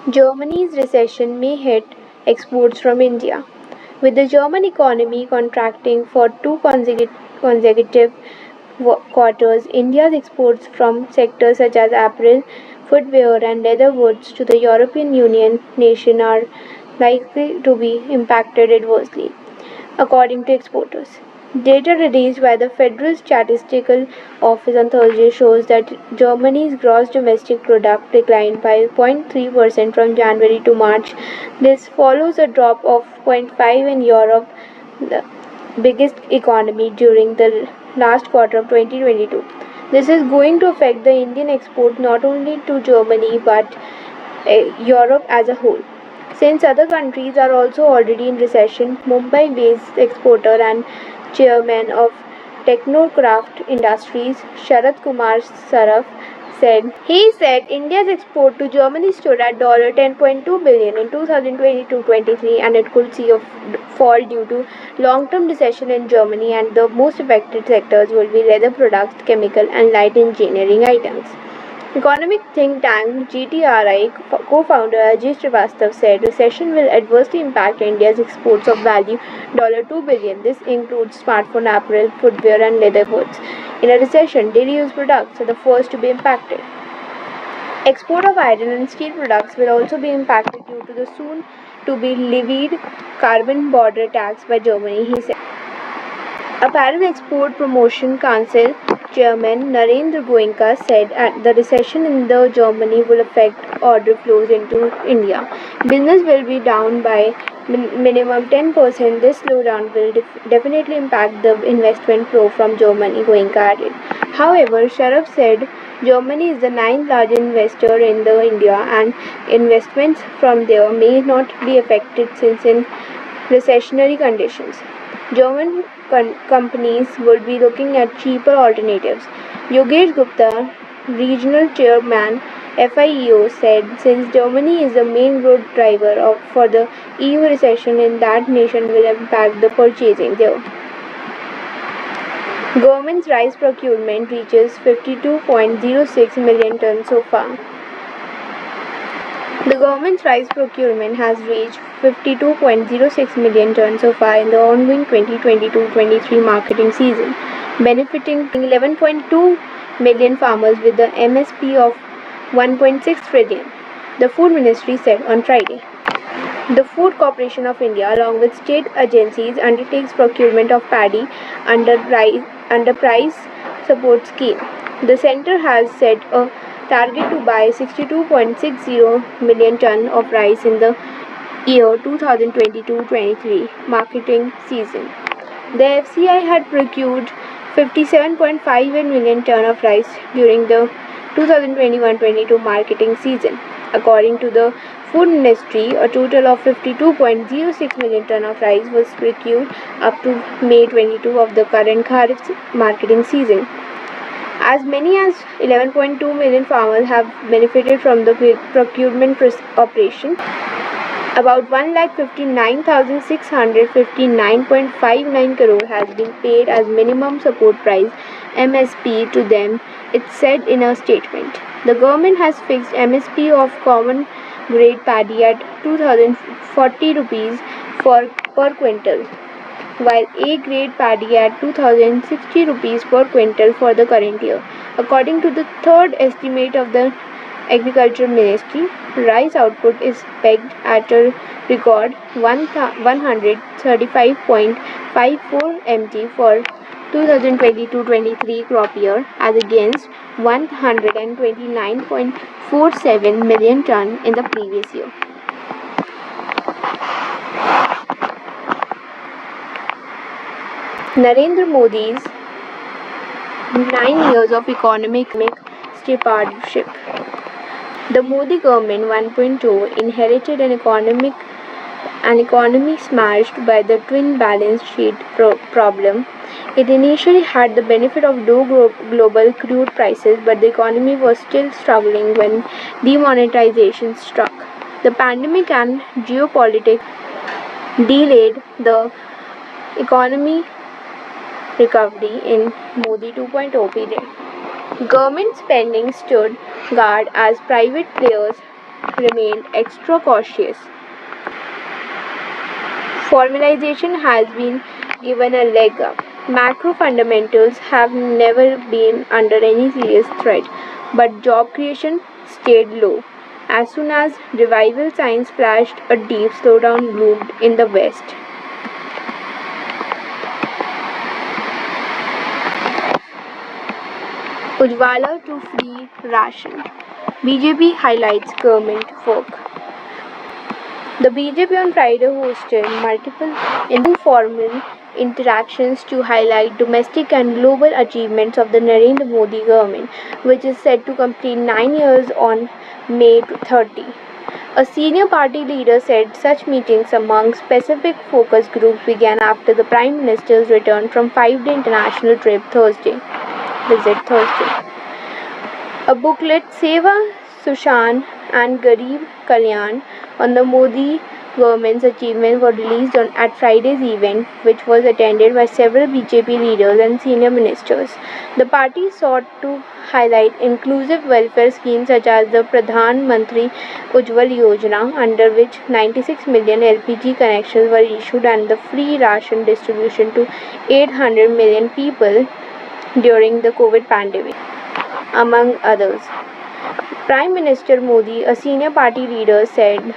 Germany's recession may hit exports from India. With the German economy contracting for two consecutive quarters, India's exports from sectors such as apparel, footwear, and leather goods to the European Union nation are likely to be impacted adversely, according to exporters. Data released by the Federal Statistical Office on Thursday shows that Germany's gross domestic product declined by 0.3% from January to March. This follows a drop of 0.5 in Europe, the biggest economy, during the last quarter of 2022. This is going to affect the Indian export not only to Germany but Europe as a whole. Since other countries are also already in recession, Mumbai based exporter and chairman of Technocraft Industries, Sharad Kumar Saraf, said India's export to Germany stood at $10.2 billion in 2022-23 and it could see a fall due to long-term recession in Germany, and the most affected sectors will be leather products, chemical and light engineering items. Economic think tank GTRI co-founder Ajay Srivastav said recession will adversely impact India's exports of value $2 billion. This includes smartphone, apparel, footwear and leather goods. In a recession, daily use products are the first to be impacted. Export of iron and steel products will also be impacted due to the soon to be levied carbon border tax by Germany, he said. Apparel Export Promotion Council Chairman Narendra Goenka said the recession in the Germany will affect order flows into India. Business will be down by minimum 10%. This slowdown will definitely impact the investment flow from Germany, Goenka added. However, Sharaf said Germany is the ninth largest investor in the India and investments from there may not be affected since in recessionary conditions. German companies would be looking at cheaper alternatives. Yogesh Gupta, regional chairman FIEO, said since Germany is the main growth driver for the EU, recession in that nation will impact the purchasing there. Government's rice procurement reaches 52.06 million tons so far. The government's rice procurement has reached 52.06 million tons so far in the ongoing 2022-23 marketing season, benefiting 11.2 million farmers with the MSP of 1.6 trillion, the Food Ministry said on Friday. The Food Corporation of India, along with state agencies, undertakes procurement of paddy under price support scheme. The centre has set a target to buy 62.60 million ton of rice in the year 2022-23 marketing season. The FCI had procured 57.58 million ton of rice during the 2021-22 marketing season. According to the Food Ministry, a total of 52.06 million ton of rice was procured up to May 22 of the current Kharif marketing season. As many as 11.2 million farmers have benefited from the procurement operation. About 1,59,659.59 crore has been paid as minimum support price MSP to them, it said in a statement. The government has fixed MSP of common grade paddy at 2,040 rupees per quintal, while A grade paddy at 2,060 rupees per quintal for the current year. According to the third estimate of the Agriculture Ministry, rice output is pegged at a record 135.54 mt for 2022-23 crop year as against 129.47 million ton in the previous year. Narendra Modi's 9 years of economic stewardship. The Modi government 1.0 inherited an economy smashed by the twin balance sheet problem. It initially had the benefit of low global crude prices, but the economy was still struggling when demonetization struck. The pandemic and geopolitics delayed the economy recovery in Modi 2.0 period. Government spending stood guard as private players remained extra cautious. Formalization has been given a leg up. Macro fundamentals have never been under any serious threat, but job creation stayed low. As soon as revival signs flashed, a deep slowdown loomed in the West. Ujwala to free ration. BJP highlights government work. The BJP on Friday hosted multiple informal interactions to highlight domestic and global achievements of the Narendra Modi government, which is set to complete 9 years on May 30. A senior party leader said such meetings among specific focus groups began after the Prime Minister's return from 5 day international visit Thursday. A booklet, Seva Sushan and Garib Kalyan, on the Modi government's achievements were released at Friday's event, which was attended by several BJP leaders and senior ministers. The party sought to highlight inclusive welfare schemes such as the Pradhan Mantri Ujjwal Yojana, under which 96 million LPG connections were issued, and the free ration distribution to 800 million people during the COVID pandemic, among others. Prime Minister Modi, a senior party leader, said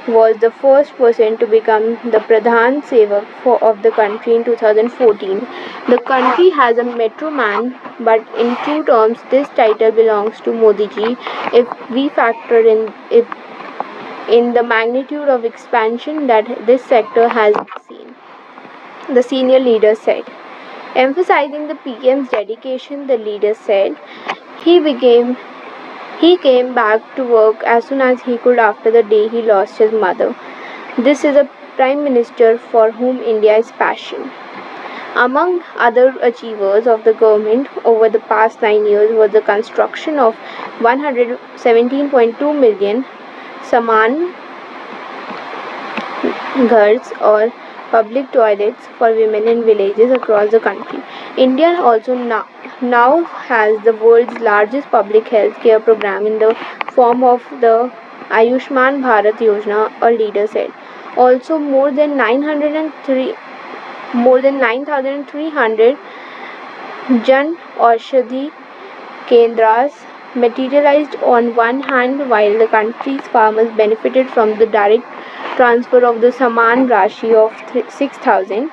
was the first person to become the Pradhan Sevak of the country in 2014. The country has a metro man, but in true terms, this title belongs to Modi ji if we factor in the magnitude of expansion that this sector has seen, the senior leader said. Emphasizing the PM's dedication, the leader said he became he came back to work as soon as he could after the day he lost his mother. This is a prime minister for whom India is passion. Among other achievers of the government over the past 9 years was the construction of 117.2 million Saman Ghars or public toilets for women in villages across the country. India also now has the world's largest public health care program in the form of the Ayushman Bharat Yojana, a leader said. Also, more than 9,300 Jan Aushadhi Kendras materialized on one hand, while the country's farmers benefited from the direct transfer of the Saman Rashi of 6,000,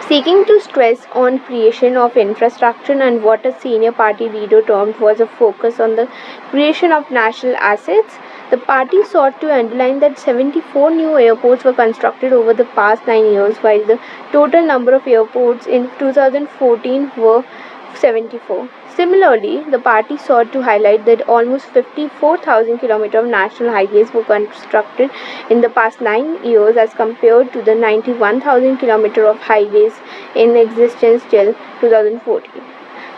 seeking to stress on creation of infrastructure and what a senior party leader termed was a focus on the creation of national assets. The party sought to underline that 74 new airports were constructed over the past 9 years, while the total number of airports in 2014 were 74. Similarly, the party sought to highlight that almost 54,000 kilometers of national highways were constructed in the past 9 years as compared to the 91,000 kilometers of highways in existence till 2014.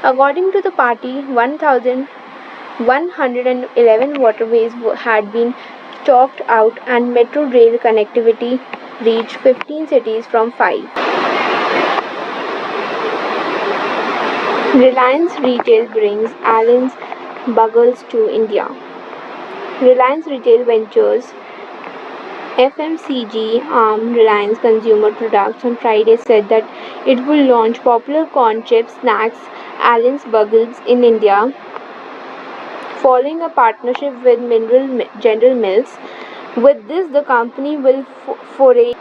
According to the party, 1,111 waterways had been chalked out and metro rail connectivity reached 15 cities from 5. Reliance Retail brings Allen's Buggles to India. Reliance Retail Ventures FMCG arm Reliance Consumer Products on Friday said that it will launch popular corn chip snacks Allen's Buggles in India, following a partnership with General Mills. With this, the company will foray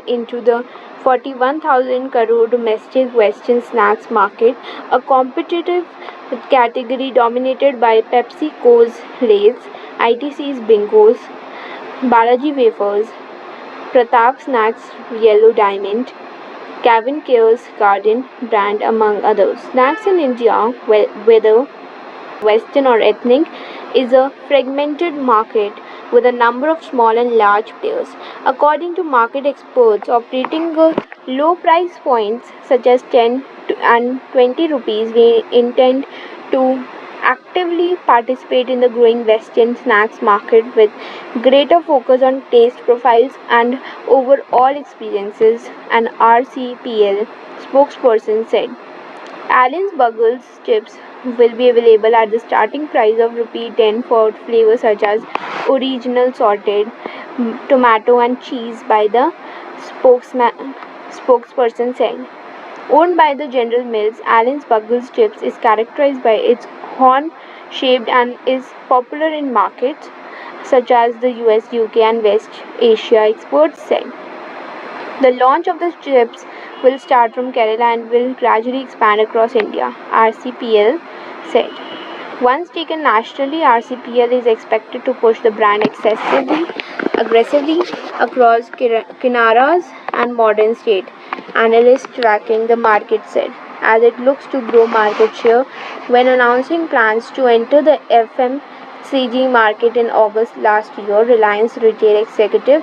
into the 41,000 crore domestic Western snacks market, a competitive category dominated by PepsiCo's Lay's, ITC's Bingos, Balaji Wafers, Pratap Snacks Yellow Diamond, Calvin Kleins Garden brand, among others. Snacks in India, whether Western or ethnic, is a fragmented market with a number of small and large players. According to market experts, operating low price points such as 10 and 20 rupees, we intend to actively participate in the growing Western snacks market with greater focus on taste profiles and overall experiences, an RCPL spokesperson said. Allen's Buggles chips will be available at the starting price of rupee 10 for flavors such as original salted tomato and cheese by the spokesperson said. Owned by the General Mills, Allen's Buggles chips is characterized by its horn shaped and is popular in markets such as the US, UK and West Asia, experts said. The launch of the chips will start from Kerala and will gradually expand across India, RCPL said. Once taken nationally, RCPL is expected to push the brand aggressively across Kinaras and modern state, analysts tracking the market said, as it looks to grow market share when announcing plans to enter the FMCG market in August last year. Reliance Retail Executive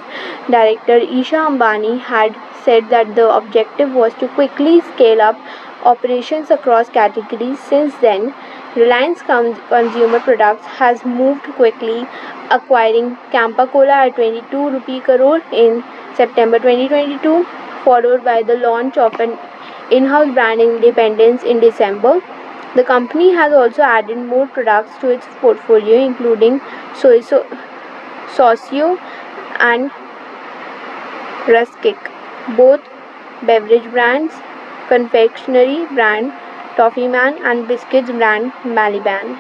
Director Isha Ambani had said that the objective was to quickly scale up operations across categories. Since then, Reliance Consumer Products has moved quickly, acquiring Campa Cola at 22 rupee crore in September 2022, followed by the launch of an in-house brand Independence in December. The company has also added more products to its portfolio, including Socio and Ruskik, both beverage brands, confectionery brand Toffee Man, and biscuits brand Maliban.